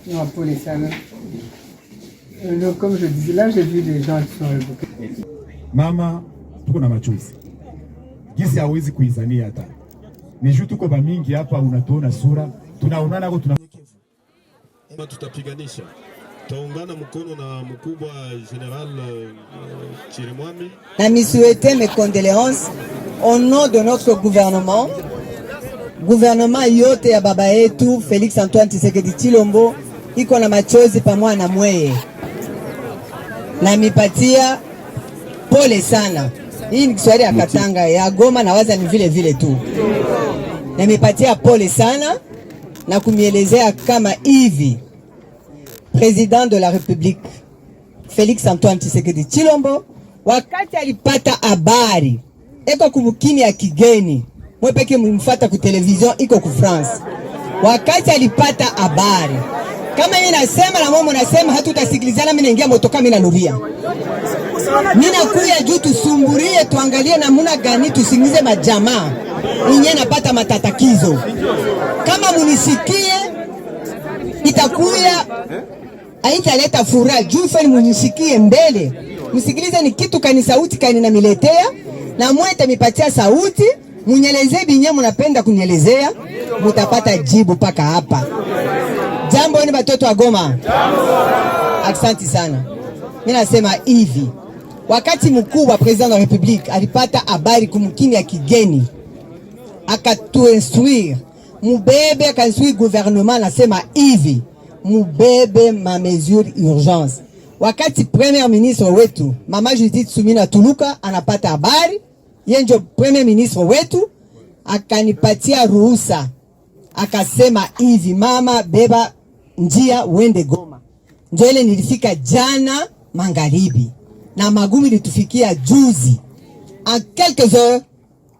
Non, pour les salons. Donc, comme je disais, là, j'ai vu des gens qui sont révoqués. Mama, tuko na machozi. Gisi hawezi kuizania hata. Ni juu tuko bamingi hapa unatuona sura, tunaonana kwa tutapiganisha. Taungana mkono na mkubwa General Chirimwami. Na mi souhaiter mes condoléances au nom de notre gouvernement. Gouvernement yote ya baba yetu Felix Antoine Tshisekedi Tshilombo iko na machozi pamoja na mweye. Na mipatia pole sana. Hii ni Kiswahili ya Katanga ya Goma na waza ni vile vile tu. Na mipatia pole sana na kumielezea kama hivi Président de la République Felix Antoine Tshisekedi Tshilombo wakati alipata habari eko kumukini ya kigeni mwepeke mlimfuata ku television iko ku France. Wakati alipata habari kama mimi nasema na mama nasema hatutasikilizana, mimi naingia motoka mimi nanuria. Mimi nakuya juu tusumburie tuangalie namna gani tusingize majamaa. Ninyi napata matatakizo. Kama munisikie itakuya haitaleta furaha juu fani munisikie mbele. Msikilize ni kitu kani sauti kani na miletea na mwete mipatia sauti munyelezee binye munapenda kunyelezea mutapata jibu paka hapa. Jambo ni batoto wa Goma. Asante sana. Mimi nasema hivi. Wakati mkubwa President wa Republique alipata habari kumkini ya kigeni akatuinstruire mubebe akainstruire gouvernement nasema hivi mubebe ma mesure urgence. Wakati premier ministre wetu Mama Judith Suminwa Tuluka anapata habari yenjo premier ministre wetu akanipatia ruhusa akasema hivi mama beba njia uende Goma. Ndio ile nilifika jana magharibi na magumi litufikia juzi. En quelques heures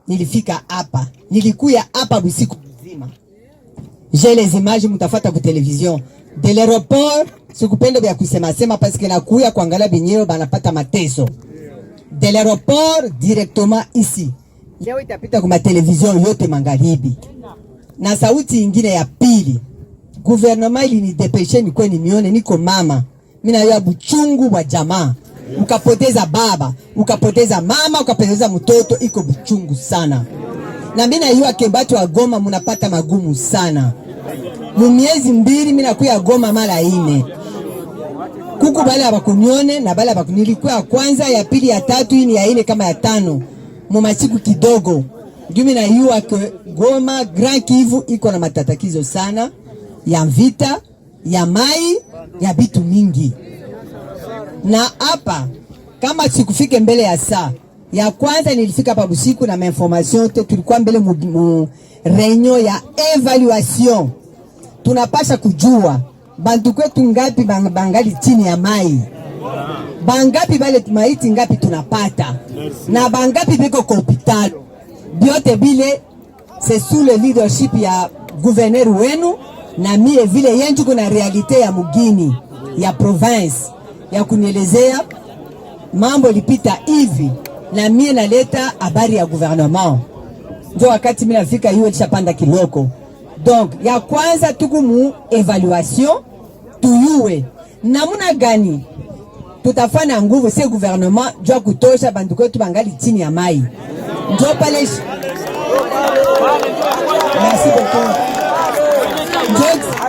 nilifika hapa. Nilikuya hapa usiku mzima. J'ai les images mutafuta ku television de l'aéroport. Sikupenda vya kusema sema parce que nakuya kuangalia binyeo banapata mateso. De l'aéroport directement ici. Leo itapita kwa television yote magharibi. Na sauti ingine ya pili. Gouvernement ili ni depeshe ni kweni nione niko mama. Mina ya buchungu wa jamaa. Ukapoteza baba, ukapoteza mama, ukapoteza mtoto, iko buchungu sana. Na mina yua kembatu wa Goma munapata magumu sana. Mumiezi mbili mina kuya Goma mara 4. Kuku bale abakunione na bale abakunilikuwa ya kwanza, ya pili, ya tatu, hii ni ya 4 kama ya 5. Mumachiku kidogo. Jumi na yua ke Goma, Grand Kivu iko na matatakizo sana. Ya vita, ya mai, ya bitu mingi. Na hapa kama sikufike mbele ya saa ya kwanza nilifika hapa busiku na information te tulikuwa mbele mu reunion ya evaluation. Tunapasha kujua bantu kwetu ngapi bangali chini ya mai. Bangapi bale maiti ngapi tunapata. Na bangapi biko kwa hospital. Biote bile c'est sous le leadership ya gouverneur wenu na mie vile yenju kuna realite ya mugini ya province ya kunielezea mambo lipita hivi na mie naleta habari ya gouvernement. Ndio wakati mimi nafika hiyo ilishapanda kiloko. Donc ya kwanza tuku mu evaluation tuyue namuna gani tutafanya nguvu si gouvernement jua kutosha bandu kwetu bangali chini ya mai. Ndio pale. Merci beaucoup.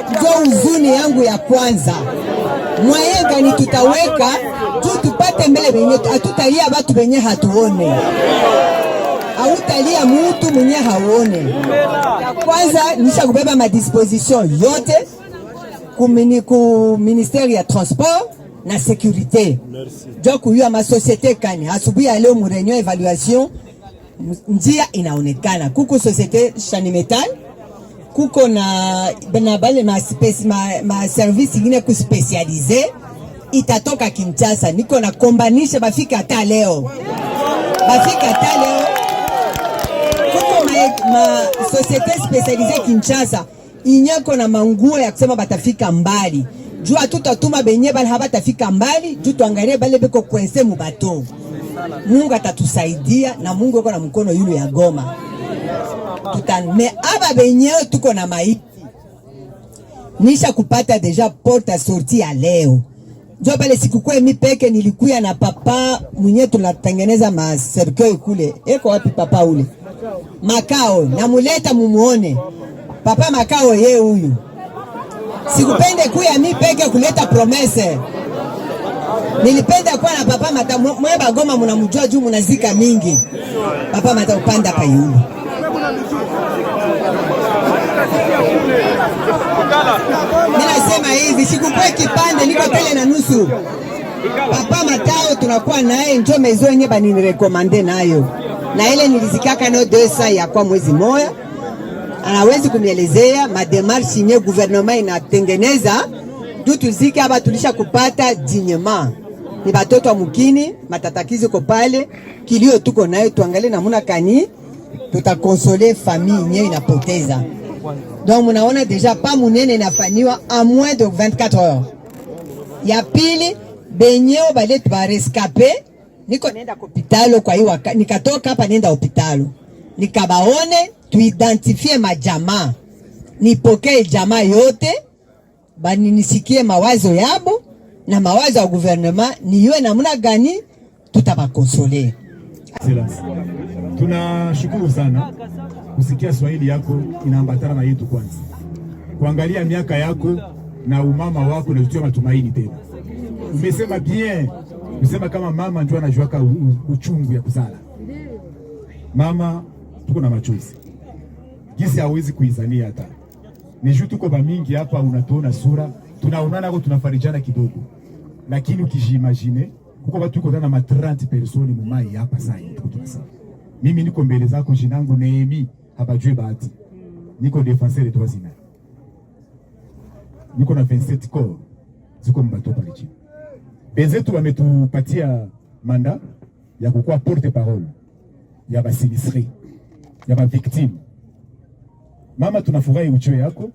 Ndio uzuni yangu ya kwanza. Mwaye gani tutaweka tu tupate mbele benye atutalia watu benye hatuone. Hautalia mtu mwenye haone. Ya kwanza nisha kubeba ma disposition yote ku ministère ya transport na sécurité. Ndio kuyua ma société kani asubuhi ya leo mu réunion évaluation njia inaonekana kuko société Shanimetal kuko na bale ma service ingine ku specialize itatoka Kinshasa. Niko na kombanisha bafika hata leo. Kuko ma societe specialize Kinshasa inyako na manguo ya kusema batafika mbali. Jua tutatuma benye bale habatafika mbali, juu tuangalie bale beko kwense mu bato. Mungu atatusaidia na Mungu yuko na mkono yule ya Goma. Me aba benye tuko na maiti. nisha kupata deja porte à sortie ya leo. Ndio pale sikukuu mimi peke nilikuya na papa mwenye tunatengeneza ma cercueil kule. Eko wapi papa ule? Makao, namuleta mumuone. Papa Makao ye huyu. Sikupende kuya mimi peke kuleta promesse. Nilipenda kuwa na papa Mata mwe Bagoma mnamjua juu mnazika mingi. Papa Mata upanda pa yule. Ninasema hivi, sikukue kipande niko tele na nusu. Papa Matao tunakuwa naye njoo mezo yenye bani recommande nayo. Na ile nilizikaka nayo 200 ya kwa mwezi moja. Anawezi kunielezea mademarshe yenye gouvernement inatengeneza tu tuzike hapa tulisha kupata dinyema. Ni batoto wa mukini, matatakizo ko pale, kilio tuko nayo tuangalie namuna kani tutakonsole famille yenye inapoteza. Donc munaona deja pa munene inafanywa a moins de 24 heures. Ya pili benyeo bale tuba rescape, niko nenda hospitalo kwa hiyo nikatoka hapa nenda hospitalo. Nikabaone tuidentifie majamaa. Nipokee jamaa yote, bani nisikie mawazo yabo na mawazo ya gouvernement niwe namuna gani tutabakonsole. Tunashukuru sana kusikia Swahili yako inaambatana na yetu kwanza. Kuangalia miaka yako na umama wako na kutoa matumaini tena. Umesema bien, umesema kama mama njoo anajuaka uchungu ya kuzala. Mama tuko na machozi. Gisi hawezi kuizania hata. Ni juu tuko bamingi hapa unatuona sura, tunaonana kwa tunafarijana kidogo. Lakini ukijimagine kuko watu tuko na 30 personi mumai hapa sasa tuko tunasema. Mimi niko mbele zako jinangu Neemi habajue bahati. Niko defenseur de droits humains. Niko na 27 corps. Ziko mbato pale chini. Benzetu wametupatia manda ya kukuwa porte parole ya basinistre, ya ba victime. Mama tunafurahi uchoe yako.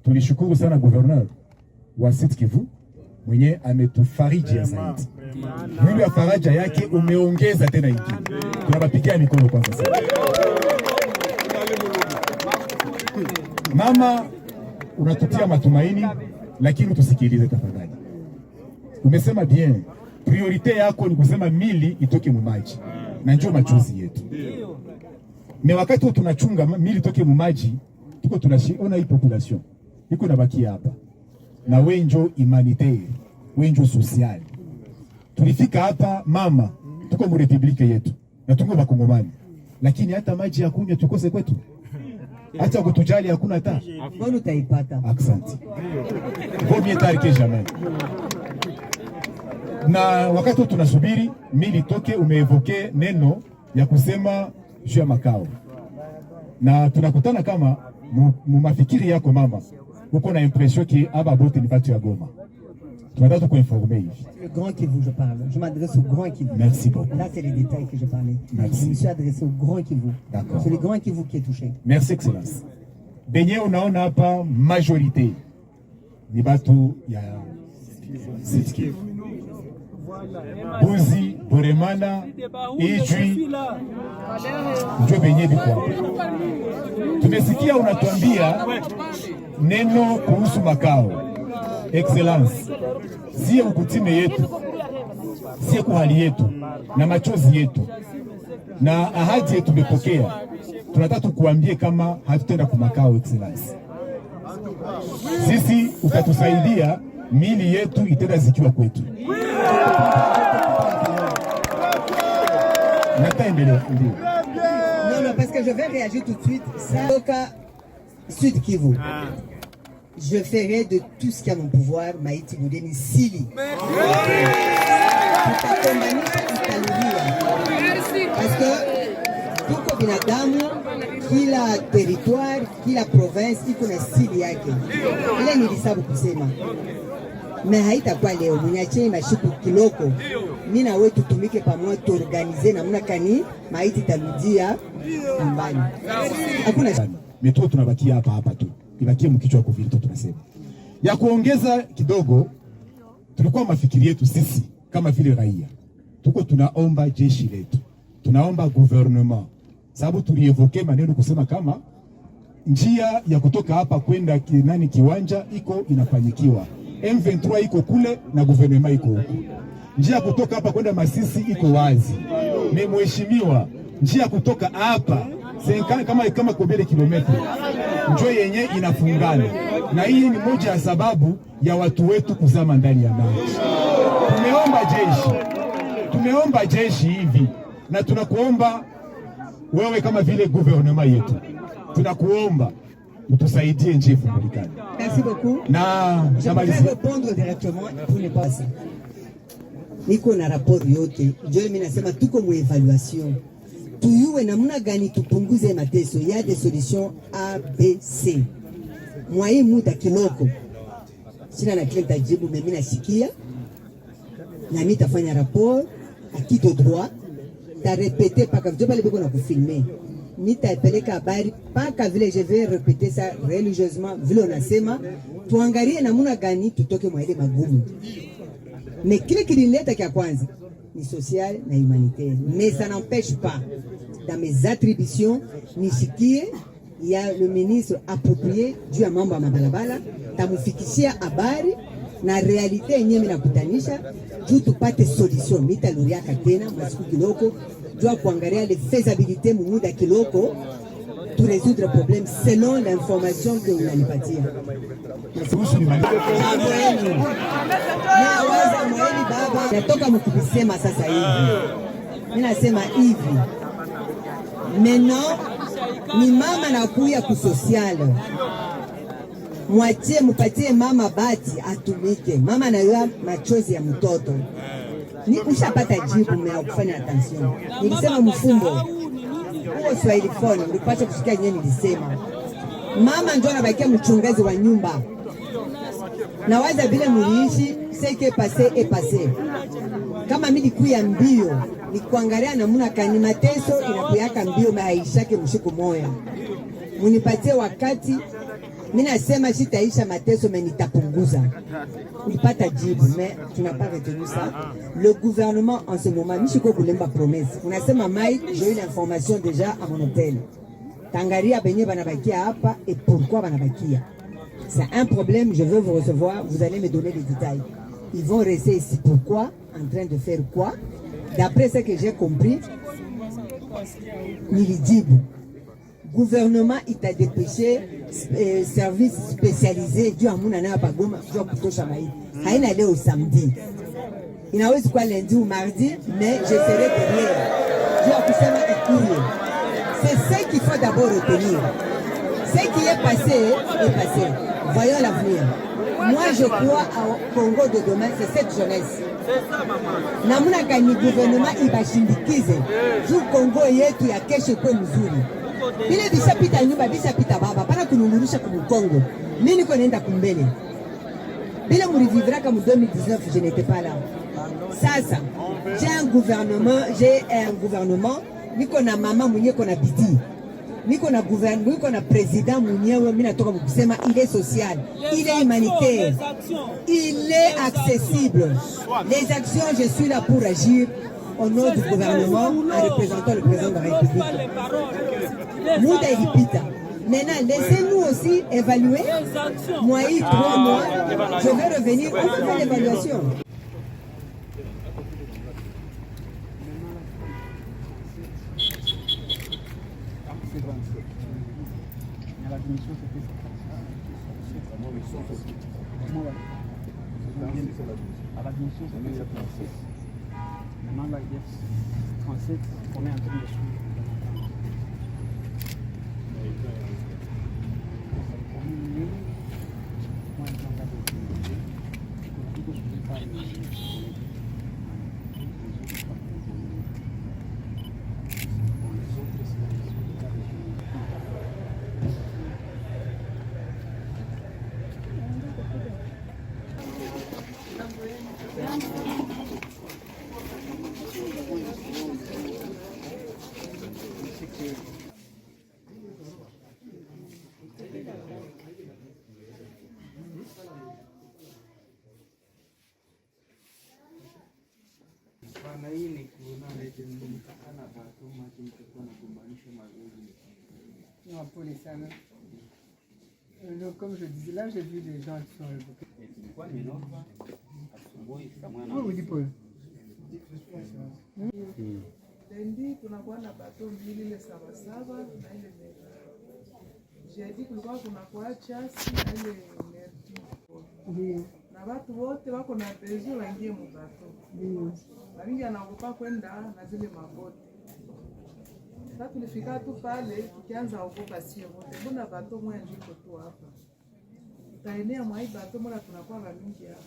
Tulishukuru sana gouverneur wa Sud Kivu mwenye ametufariji ya zaidi. Mwili wa faraja yake umeongeza tena ingine. Tunabapigia mikono kwanza sana. Mama unatutia matumaini, lakini tusikilize tafadhali. Umesema bien, priorite yako ni kusema mili itoke mumaji. Na njoo machozi yetu. Me wakati tunachunga mili itoke mumaji, tuko tunashiona hii population. Iko nabakia hapa. Na wenjo humanitaire, wenjo social. Tulifika hapa mama, tuko mu republike yetu. Na tuko bakongomani. Lakini hata maji ya kunywa tukose kwetu. Hata kutujali hakuna hata. Mbona utaipata? Asante. Vaut mieux tard que jamais. Na wakati tunasubiri mili toke, umeevoke neno ya kusema juu ya makao. Na tunakutana kama mu mafikiri yako mama, uko na impression ki aba bote ni batu ya Goma. Tunataka kuinformer hivi. Le Grand Kivu je parle. Je m'adresse au Grand Kivu. Merci beaucoup. Là c'est les détails que je parlais. Merci. Je me suis adressé au Grand Kivu. D'accord. C'est le Grand Kivu qui est touché. Merci excellence. Benye unaona hapa majorité ni batu ya Sud Kivu. Buzi, Boremana, Ijwi, njo benye biko hapa. Tumesikia unatuambia neno kuhusu makao. Excellence, siye ukutime yetu, siye kuhali yetu, na machozi yetu, na ahadi yetu tumepokea. Tunataka tukuambie kama hatutenda kumakao. Excellence, sisi utatusaidia, mili yetu itenda zikiwa kwetu. Non, parce que je vais réagir tout de suite. Ça, au cas Sud Kivu, je ferai de tout ce qui est à mon pouvoir, Maïti Boudeni Sili. Parce que tuko binadamu, kila territoire, kila province, iko na sili yake. Ile nilisabu kusema. Na haitakuwa leo, mniacheni mashuku kiloko. Mimi na wewe tutumike pamoja, tuorganize namna kani maiti tarudia nyumbani. Hakuna metro, tunabakia hapa tu. Ibakie mkichwa wa kuvilito tunasema. Ya kuongeza kidogo, tulikuwa mafikiri yetu sisi kama vile raia. Tuko tunaomba jeshi letu. Tunaomba gouvernement. Sababu tulievoke maneno kusema kama njia ya kutoka hapa kwenda kiwanja iko inafanyikiwa. M23 iko kule na guvernema iko huko. Njia kutoka hapa kwenda Masisi iko wazi. Mheshimiwa, njia kutoka hapa kama kobele kilometri njoo yenye inafungana, na hii ni moja ya sababu ya watu wetu kuzama ndani ya maji. Tumeomba jeshi hivi, na tunakuomba wewe kama vile gouvernement yetu, tunakuomba utusaidie njia ifungulikane. Merci beaucoup. Je vais répondre directement pour ne pas ça. Niko na rapport yote, ndio mimi nasema tuko mu evaluation. Tuyuwe namna gani tupunguze mateso. Il y a des solutions A, B, C. Mwai muda kiloko. Sina na kile tajibu, mimi nasikia. Na mimi tafanya rapport à qui de droit. Ta répéter pas comme je vais le kufilmer. Mimi taipeleka habari paka vile je vais répéter ça religieusement vile unasema. Tuangalie namna gani tutoke mwa ile magumu. Mais kile kilileta kia kwanza ni social na humanitaire. Mais ça n'empêche pas, dans mes attributions, nishikie, il y a le ministre approprié juu ya mambo ya mabalabala, tamufikishia habari na realite yenyewe minakutanisha juu tupate solution. Mitaluriaka tena masiku kiloko juu kuangalia les faisabilités mumuda kiloko to résoudre le problème selon l'information que unanipatia. Natoka mkubisema sasa hivi. Mimi nasema hivi. Maintenant ni mama nakuya kusocial. Mupatie mama bati atumike. Mama na machozi ya mtoto. Ni ushapata jibu mwa kufanya attention. Nilisema mfumbo. Huo Swahili phone ulipata kusikia nyenye nilisema. Mama ndio anabakia mchungaji wa nyumba. Na waza vile muliishi, ce qui est passé est passé. Kama mimi nikuya mbio, ni kuangalia namna kani mateso inakuyaka mbio maishake mshiku moya. Munipatie wakati, mimi nasema sitaisha mateso mais nitapunguza. Ulipata jibu, mais tu n'as pas retenu ça. Le gouvernement en ce moment, mishiko kulemba promesse. Unasema Mike, j'ai eu l'information déjà à mon hôtel. Tangaria benye banabakia hapa et pourquoi banabakia. C'est un problème, je veux vous recevoir, vous allez me donner les détails. Ils vont rester ici, pourquoi? En train de faire quoi? D'après ce que j'ai compris, Nilidibu, gouvernement il t'a dépêché, service spécialisé, du amuna na bagoma, du kutosha maï. Haina aller au samedi. Inawezi kwa lundi ou mardi, mais je serai derrière. Du kusema ikuye. C'est ce qu'il faut d'abord retenir. Ce qui est passé est passé. Voyons l'avenir. Moi, je crois au Congo de demain, c'est cette jeunesse. Namuna kani gouvernement ibashindikize. Zu Congo yetu ya kesho kwa mzuri. Bile bisapita nyumba, bisapita baba, para kununurusha kumu Congo. Mimi niko nenda kumbele. Bile murivivraka mu 2019, je n'étais pas là. Sasa, j'ai un gouvernement, niko na mama mwenye kona bidii. Niko na gouvernement, niko na président mwenyewe, mimi natoka kusema il est social, il est humanitaire, il est accessible. Les actions, je suis là pour agir au nom du gouvernement en représentant le président de la République. Muda ilipita. Maintenant, laissez-nous aussi évaluer. Moi, 3 mois, je vais revenir, on va faire l'évaluation. Maintenant, là, il y a 37, on est en train de suivre. Pole sana. Donc, comme je disais, là, j'ai vu des gens qui sont révoqués. Oui, oui, Paul. Lendi tunakuwa na bato mbili, ile sabasaba na ile mera. Jeudi kulikuwa kunakuwa chasi na ile merti. Ndio. Na watu wote wako na bezo waingie mu bato. Ndio. Walingi anaogopa kwenda na zile maboti. Sasa tulifika tu pale tukianza ogopa sie wote. Mbona bato mwa njiko tu hapa. Taenea mwa hii bato mbona tunakuwa wamingi hapa.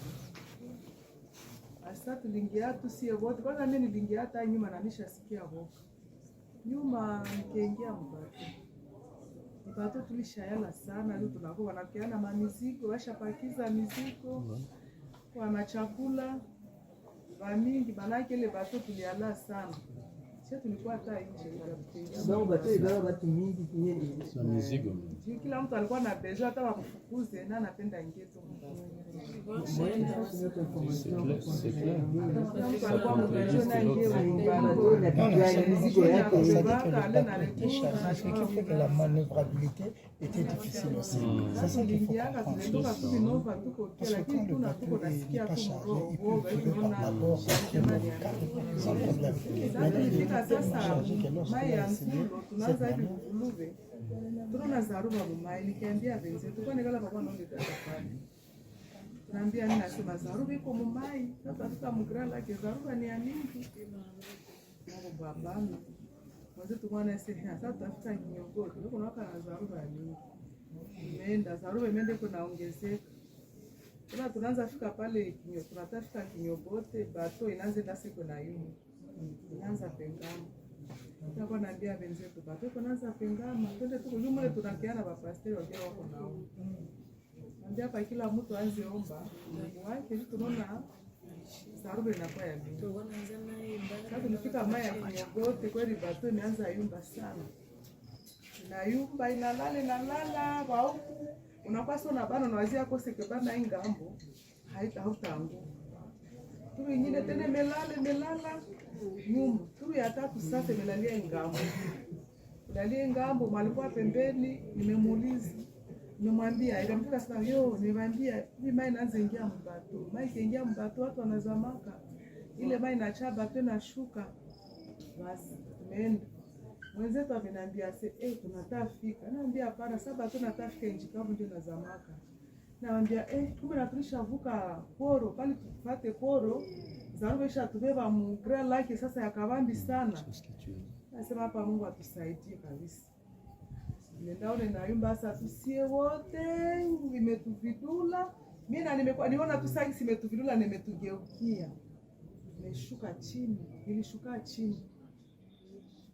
Asa tulingia tu sie wote. Kwanza mimi nilingia hata nyuma na nishasikia hofu. Nyuma nikaingia mbato. Bato tulishayala sana, leo tunakuwa wanapeana mamizigo, washapakiza mizigo, wana chakula bamingi, manake ile bato tuliala sana. Sisi tulikuwa hata nje ya kutenga. Sababu bato ibara watu mingi kinyeni. Sa mizigo. Kila mtu alikuwa na besoin hata wakufukuze na anapenda ingie tu. La manœuvrabilité était difficile aussi. Ça, c'est qu'il faut comprendre. Surtout le bateau n'est pas chargé, il peut tirer par la bord sur le câble sans problème. Maintenant, il est tellement chargé que lorsqu'on a essayé cette manœuvre, tunaona zaruba mumai, nikiambia wenzetu kwa nikala kwa nonge tatafanya. Naambia nini, nasema zaruba iko mumai, sasa tuka mgra lake zaruba ni ya mingi. Nako babami. Mwenzetu mwana sasa sasa tafuta kinyogoto, huko naka na zaruba ya mingi. Imeenda zaruba imeenda kuna ongezeka. Tunaanza fika pale kinyo, tunatafuta kinyogote, bato inaanza na siku na yuni. Inaanza pengama. Nako naambia wenzetu bato kunaanza pengama, twende tuko nyuma tunakiana bapasteri wakiwa wako nao. Naambia pa kila mtu aanze omba, wake tunaona zaruba inakuwa ya mingi. Sasa tulifika maya kinyogote, kweli bato imeanza yumba sana. Na yumba inalala kwa huku. Unapaswa na bano na wazia kose kebana ingambo hautaanguka. Turu ingine tena melala nyuma. Turu ya tatu sasa melalia ingambo. Melalia ingambo malikuwa pembeni, nimemuuliza. Nimemwambia ikamfika sasa nimemwambia hii mai inaanza ingia mbato. Mai kiingia mbato watu wanazamaka. Ile mai inachaba tena shuka. Basi tumeenda. Mwenzetu ameniambia tunataka fika. Naambia hapana, sasa tunataka fika nchi kavu ndio nazamaka. Naambia kumbe natulisha vuka poro, pale tupate poro. Zaruba isha tubeba mgra lake sasa yakavambi sana. Nasema hapa Mungu atusaidie kabisa. Nendaone na yumba sasa tusie wote imetuvidula. Mimi na nimekuwa niona tu sasa imetuvidula nimetugeukia. Nimeshuka chini, nilishuka chini.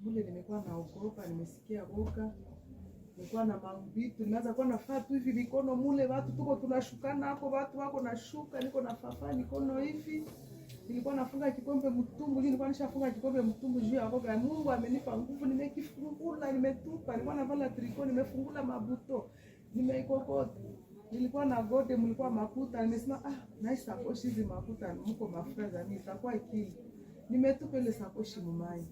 Mule nimekuwa naogopa, nimesikia boka. Nilikuwa na mavitu, nimeanza kuwa nafaa tu hivi mikono mule watu tuko tunashukana hapo, watu wako nashuka, niko nafafa mikono hivi. Nilikuwa nafunga kikombe mtumbu, nilikuwa nishafunga kikombe mtumbu juu ya boga. Mungu amenipa nguvu, nimekifungula, nimetupa. Nilikuwa navala triko, nimefungula mabuto. Nimeikokota. Nilikuwa na gode, mlikuwa makuta, nimesema na sakoshi hizi makuta mko mafuta za mimi itakuwa ikili. Nimetupa ile sakoshi mumai.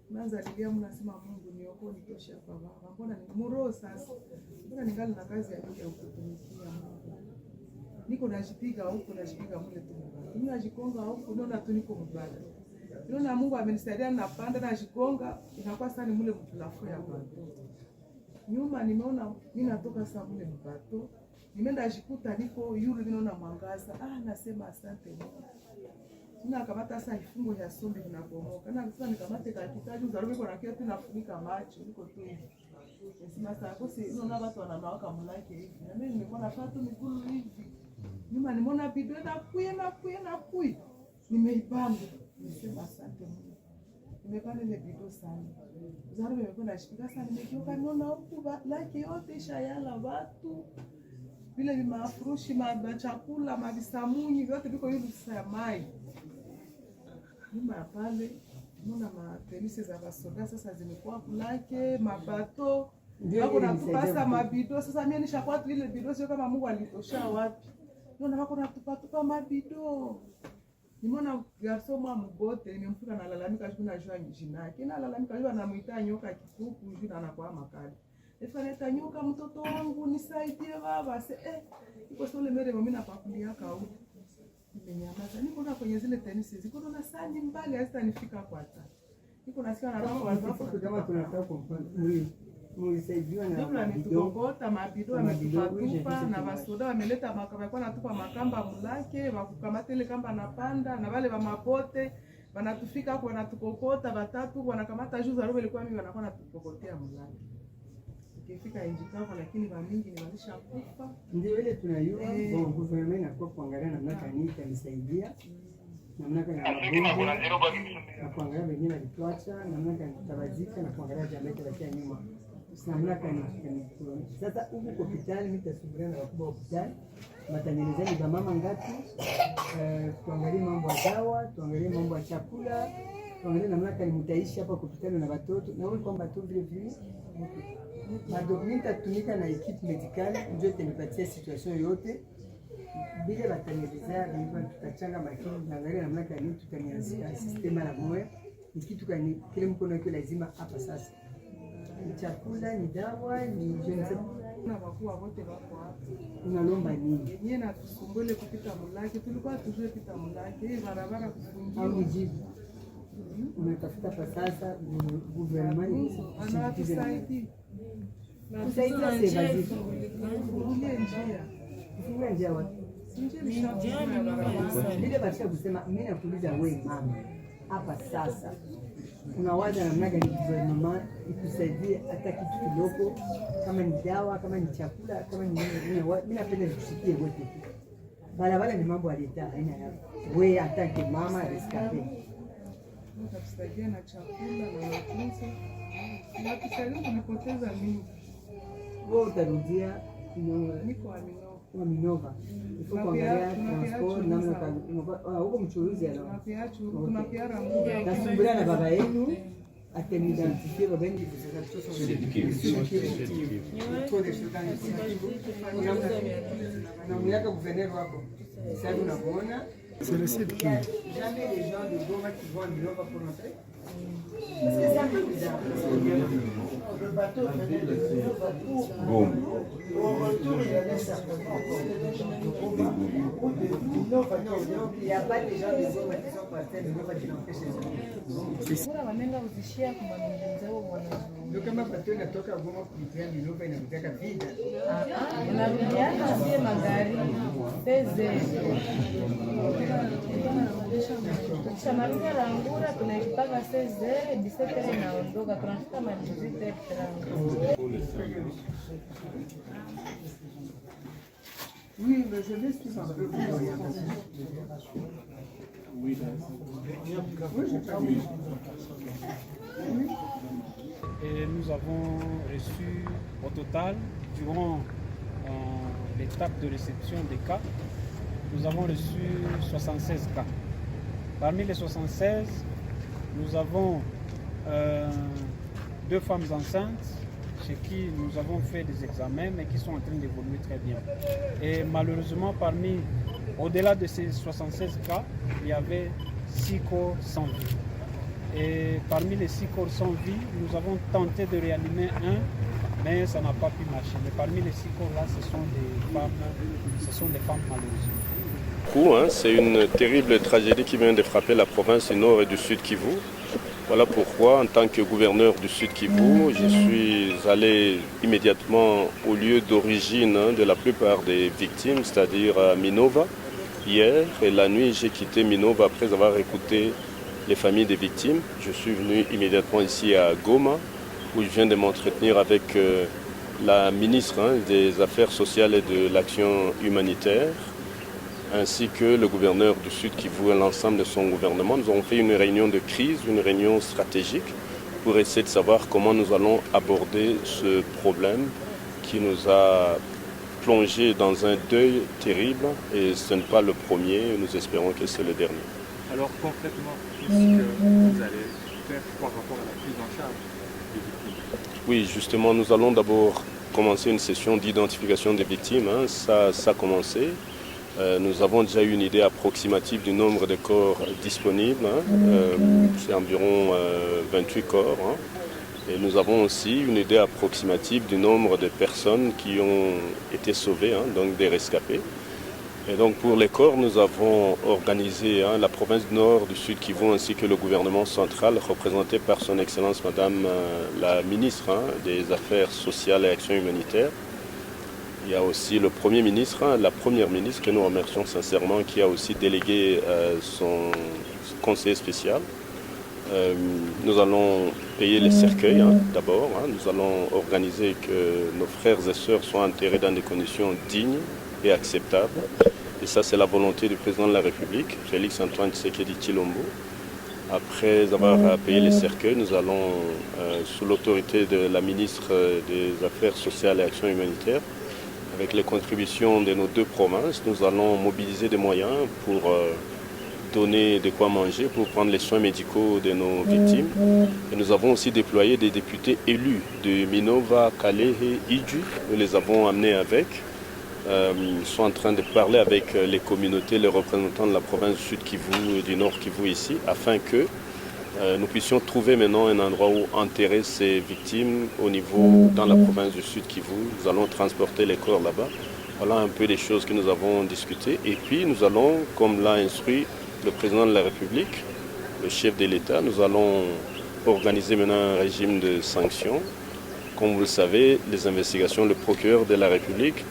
Manza nilia mnasema Mungu niokoe nitoshe hapa baba. Mbona ni muro sasa? Mbona ningali na kazi ya kutumikia Mungu. Niko najipiga huko najipiga mule tu. Mimi najikonga huko naona tu niko mbaya. Naona Mungu amenisaidia napanda najikonga inakuwa sana mule mtulafu ya bato. Nyuma nimeona mimi natoka sasa mule mbato. Nimeenda jikuta niko yule ninaona mwangaza. Nasema asante Mungu. Sina kamata sasa ifungo ya sombe kinabomoka. Na sasa nikamate kakitaji uzarume kwa kiatu nafunika macho niko tu hivi. Sema sasa kosi unaona watu wanawaka mlaki hivi. Na mimi nilikuwa nafaa tu mikulu hivi. Nyuma nimeona bido na kuya. Nimeipamba. Nisema asante Mungu. Nimepanda ile bido sana. Uzarume nimekuwa nashika sana nimegeuka niona huku laki yote ishayala watu. Vile vimafurushi chakula mavisamuni vyote viko hivi sasa ya mai. Nyuma ya pale, muna mapenisi za basoda sasa zimekuwa kulake, mabato, wako natupasa mabido, sasa mimi nishakuwa tu ile bido, sio kama Mungu alitosha wapi. Nona wako natupa mabido. Nimeona garso mwa mbote, nimemfika na lalamika juu na jua jina yake. Na lalamika juu anamuita nyoka kikuku juu anakuwa makali. Nitanyuka mtoto wangu nisaidie baba. Iko sole mere mimi napakulia kau. Nimenyamaza. Niko na kwenye zile tenisi. Ziko na sani mbali hata nifika kwa hata. Niko nasikia na roho wazafu kama tunataka kumfanya mlisaidiwa na tukokota mabido wametupa na basoda wameleta makamba kwa natupa makamba mulake wakukamata ile kamba na panda na wale wa mapote wanatufika kwa natukokota watatu wanakamata juu za roho ilikuwa mimi wanakuwa natukokotea mulake. Ukifika injikava lakini wa mingi ni walisha kufa. Ndio ile tunayua bon gouvernement na kwa kuangalia namna gani itamsaidia. Namna gani na kuangalia wengine walituacha, namna gani tutabazika na kuangalia jamii yetu nyuma. Namna gani sasa huko hospitali mimi tasubiriana na wakubwa wa hospitali. Matangenezeni za mama ngapi? Tuangalie mambo ya dawa, tuangalie mambo ya chakula, tuangalie namna gani mtaishi hapa hospitali na watoto. Na wewe kwamba tu vile vile madokumenta tumika na equipe medicale ndio tunapatia situation yote bila batangeleza bila tutachanga makini na angalia namna gani tutanianzia sistema la moyo ni kitu gani kile mkono wake lazima hapa sasa ni chakula ni dawa ni jenzi na wakuu wote wako hapa unalomba nini yenyewe na tusumbule kupita mulaki tulikuwa tujue kupita mulaki hii barabara kufungiwa au jibu unatafuta pa sasa gouvernement anatusaidia kusaidia sevazi kufungia njia wapi ile bacha kusema mimi nakuuliza wewe mama hapa sasa unawaza namna gani gouvernement ikusaidie hata kitu kidogo kama ni dawa kama ni chakula kama ni nini mimi napenda nikusikie wote barabara ni mambo alita aina ya wewe hata kama mama rescapé tusaidia na chakula na matunzo na tusaidia tulipoteza mingi wewe utarudia niko kwa Minova. Ifo kuangalia transport namna huko mchuruzi ana. Tunakiara muda. Nasumbula na baba yenu atanidentifie baba yenu na miaka gouvernement wako. Sasa unaona c'est le site qui jamais les gens de Goma qui vont à Minova pour entrer. Le bateau venait de Minova pour au retour il y avait certainement donc il n'y a pas de gens de Goma qui sont partis à Minova qui l'ont fait chez eux. Donc kama bateau inatoka Goma kupitia Minova inakutaka vida. Unarudiana sie magari peze. Tukishamaliza Rangura tunaipaka 16h, 17h inaondoka, tunafika ma 18h30. Oui, mais je laisse tout ça. Oui, et nous avons reçu au total, durant l'étape de réception des cas, nous avons reçu 76 cas. Parmi les 76, nous avons 2 femmes enceintes chez qui nous avons fait des examens mais qui sont en train d'évoluer très bien. Et malheureusement, au-delà de ces 76 cas, il y avait 6 corps sans vie. Et parmi les 6 corps sans vie, nous avons tenté de réanimer un, mais ça n'a pas pu marcher. Mais parmi les 6 corps-là, ce sont des femmes malheureuses. C'est une terrible tragédie qui vient de frapper la province du Nord et du Sud Kivu. Voilà pourquoi, en tant que gouverneur du Sud Kivu, je suis allé immédiatement au lieu d'origine de la plupart des victimes, c'est-à-dire à Minova, hier. Et la nuit, j'ai quitté Minova après avoir écouté les familles des victimes. Je suis venu immédiatement ici à Goma, où je viens de m'entretenir avec la ministre des Affaires sociales et de l'action humanitaire, ainsi que le gouverneur du Sud Kivu et l'ensemble de son gouvernement. Nous avons fait une réunion de crise, une réunion stratégique, pour essayer de savoir comment nous allons aborder ce problème qui nous a plongé dans un deuil terrible, et ce n'est pas le premier, nous espérons que c'est le dernier. Alors concrètement, qu'est-ce que vous allez faire par rapport à la prise en charge des victimes? Oui, justement, nous allons d'abord commencer une session d'identification des victimes. Ça a commencé. Nous avons déjà eu une idée approximative du nombre de corps disponibles. C'est environ 28 corps. Et nous avons aussi une idée approximative du nombre de personnes qui ont été sauvées, donc des rescapés. Et donc pour les corps, nous avons organisé la province du Nord, du Sud Kivu ainsi que le gouvernement central représenté par son Excellence Madame la ministre des Affaires sociales et Actions humanitaires. Il y a aussi le Premier ministre, la Première ministre que nous remercions sincèrement qui a aussi délégué son conseiller spécial. Nous allons payer les cercueils d'abord. Nous allons organiser que nos frères et sœurs soient enterrés dans des conditions dignes et acceptables. Et ça, c'est la volonté du président de la République, Félix Antoine Tshisekedi Tshilombo. Après avoir payé les cercueils, nous allons, sous l'autorité de la ministre des Affaires sociales et Actions humanitaires, avec les contributions de nos deux provinces, nous allons mobiliser des moyens pour donner de quoi manger, pour prendre les soins médicaux de nos victimes. Et nous avons aussi déployé des députés élus de Minova, Kalehe, Iju. Nous les avons amenés avec. Ils sont en train de parler avec les communautés, les représentants de la province du Sud Kivu et du Nord Kivu ici, afin que nous puissions trouver maintenant un endroit où enterrer ces victimes au niveau dans la province du Sud Kivu. Nous allons transporter les corps là-bas. Voilà un peu des choses que nous avons discutées. Et puis nous allons, comme l'a instruit le président de la République, le chef de l'État, nous allons organiser maintenant un régime de sanctions. Comme vous le savez, les investigations, le procureur de la République,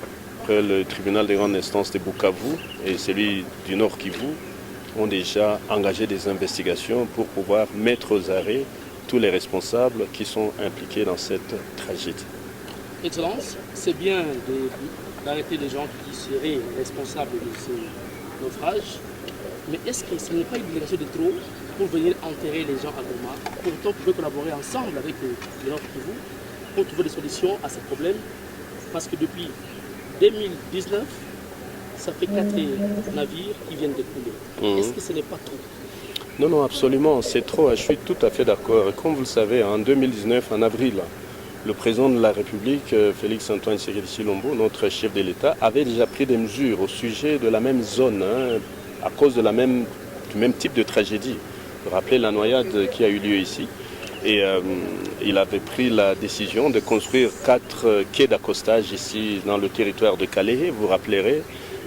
le tribunal de grande instance de Bukavu et celui du Nord Kivu ont déjà engagé des investigations pour pouvoir mettre aux arrêts tous les responsables qui sont impliqués dans cette tragédie. Excellence, c'est bien d'arrêter les gens qui seraient responsables de ce naufrage, mais est-ce que ce n'est pas une obligation de trop pour venir enterrer les gens à Goma? Pourtant, vous pouvez collaborer ensemble avec le Nord Kivu pour trouver des solutions à ces problèmes, parce que depuis 2019, ça fait 4 navires qui viennent de couler. Est-ce que ce n'est pas trop? Non, non, absolument, c'est trop. Je suis tout à fait d'accord. Comme vous le savez, en 2019, en avril, le président de la République, Félix Antoine Tshisekedi Tshilombo, notre chef de l'État, avait déjà pris des mesures au sujet de la même zone, à cause de du même type de tragédie. Vous vous rappelez la noyade qui a eu lieu ici. Et il avait pris la décision de construire 4 quais d'accostage ici dans le territoire de Kalehe. Vous vous rappellerez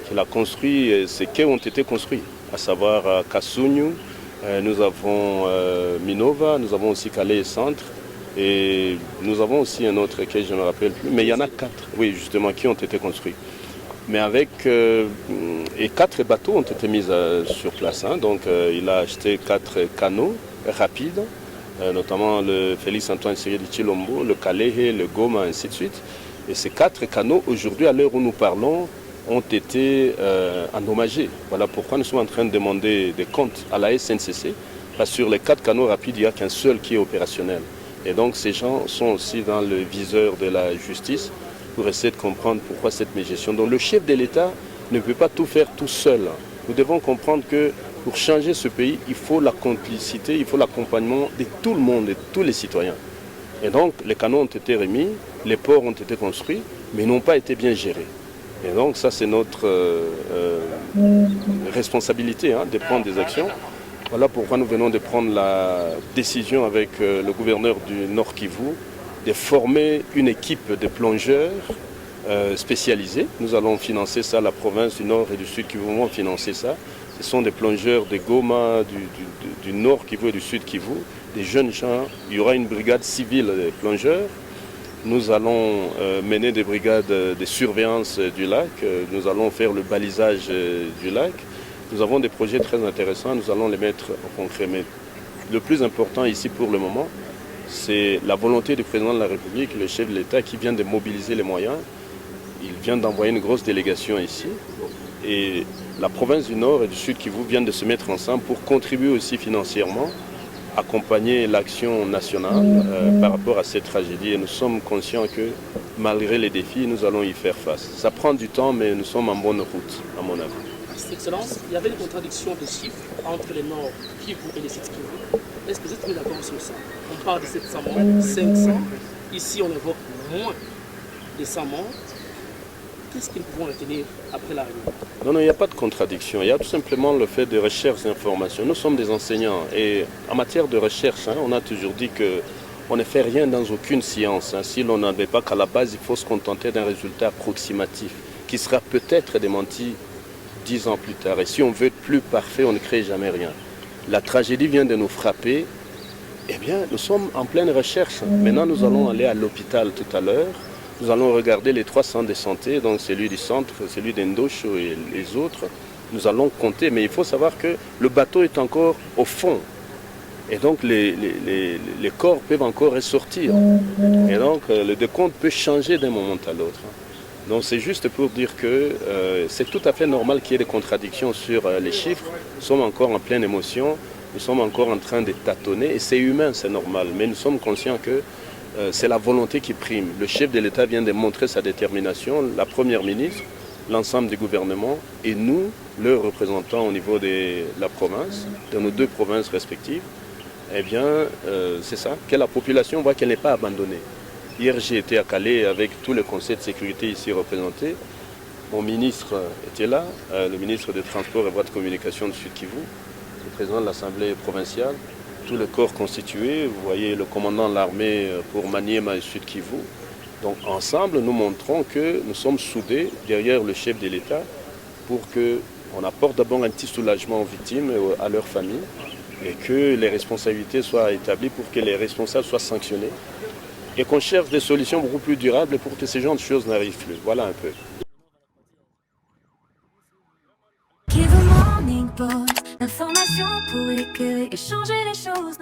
qu'il a construit, ces quais ont été construits, à savoir Kasunyu, nous avons Minova, nous avons aussi Kalehe Centre et nous avons aussi un autre quai, je ne me rappelle plus, mais il y en a 4, oui justement, qui ont été construits. Mais avec, et 4 bateaux ont été mis sur place, donc il a acheté 4 canots rapides, notamment le Félix Antoine Tshisekedi Tshilombo, le Kalehe, le Goma, ainsi de suite. Et ces 4 canaux, aujourd'hui, à l'heure où nous parlons, ont été endommagés. Voilà pourquoi nous sommes en train de demander des comptes à la SNCC, parce que sur les 4 canaux rapides, il n'y a qu'un seul qui est opérationnel. Et donc ces gens sont aussi dans le viseur de la justice pour essayer de comprendre pourquoi cette mégestion. Donc le chef de l'État ne peut pas tout faire tout seul. Nous devons comprendre que pour changer ce pays, il faut la complicité, il faut l'accompagnement de tout le monde, de tous les citoyens. Et donc, les canaux ont été remis, les ports ont été construits, mais n'ont pas été bien gérés. Et donc, ça, c'est notre responsabilité de prendre des actions. Voilà pourquoi nous venons de prendre la décision avec le gouverneur du Nord Kivu de former une équipe de plongeurs spécialisés. Nous allons financer ça, la province du Nord et du Sud Kivu vont financer ça. Ce sont des plongeurs de Goma, du Nord Kivu et du Sud Kivu, des jeunes gens. Il y aura une brigade civile de plongeurs. Nous allons mener des brigades de surveillance du lac. Nous allons faire le balisage du lac. Nous avons des projets très intéressants. Nous allons les mettre en concret. Mais le plus important ici pour le moment, c'est la volonté du président de la République, le chef de l'État, qui vient de mobiliser les moyens. Il vient d'envoyer une grosse délégation ici. Et la province du Nord et du Sud Kivu viennent de se mettre ensemble pour contribuer aussi financièrement, accompagner l'action nationale par rapport à cette tragédie. Et nous sommes conscients que malgré les défis, nous allons y faire face. Ça prend du temps, mais nous sommes en bonne route, à mon avis. Excellence, il y avait une contradiction de chiffres entre les Nord Kivu et les Sud Kivu. Est-ce que vous êtes d'accord sur ça? On parle de 700 morts, 500. Ici, on évoque moins de 100 morts. Qu'est-ce qu'ils pouvons retenir après la réunion? Non, il n'y a pas de contradiction. Il y a tout simplement le fait de recherche d'informations. Nous sommes des enseignants et en matière de recherche, on a toujours dit on ne fait rien dans aucune science. Si l'on n'avait pas qu'à la base, il faut se contenter d'un résultat approximatif qui sera peut-être démenti 10 ans plus tard. Et si on veut être plus parfait, on ne crée jamais rien. La tragédie vient de nous frapper. Eh bien, nous sommes en pleine recherche. Maintenant, nous allons aller à l'hôpital tout à l'heure. Nous allons regarder les 3 centres de santé, donc celui du centre, celui d'Endosho et les autres. Nous allons compter, mais il faut savoir que le bateau est encore au fond. Et donc, les corps peuvent encore ressortir. Et donc, le décompte peut changer d'un moment à l'autre. Donc, c'est juste pour dire que c'est tout à fait normal qu'il y ait des contradictions sur les chiffres. Nous sommes encore en pleine émotion. Nous sommes encore en train de tâtonner. Et c'est humain, c'est normal. Mais nous sommes conscients que c'est la volonté qui prime. Le chef de l'État vient de montrer sa détermination, la première ministre, l'ensemble du gouvernement et nous, leurs représentants au niveau de la province, de nos 2 provinces respectives. Eh bien, c'est ça, que la population voit qu'elle n'est pas abandonnée. Hier, j'ai été à Calais avec tous les conseils de sécurité ici représentés. Mon ministre était là, le ministre des Transports et Voies de Communication du Sud Kivu, le président de l'Assemblée provinciale, tout le corps constitué, vous voyez le commandant de l'armée pour Maniema et Sud Kivu. Donc ensemble, nous montrons que nous sommes soudés derrière le chef de l'État pour qu'on apporte d'abord un petit soulagement aux victimes et à leurs familles et que les responsabilités soient établies pour que les responsables soient sanctionnés et qu'on cherche des solutions beaucoup plus durables pour que ce genre de choses n'arrivent plus. Voilà un peu. L'information pour éclairer et changer les choses.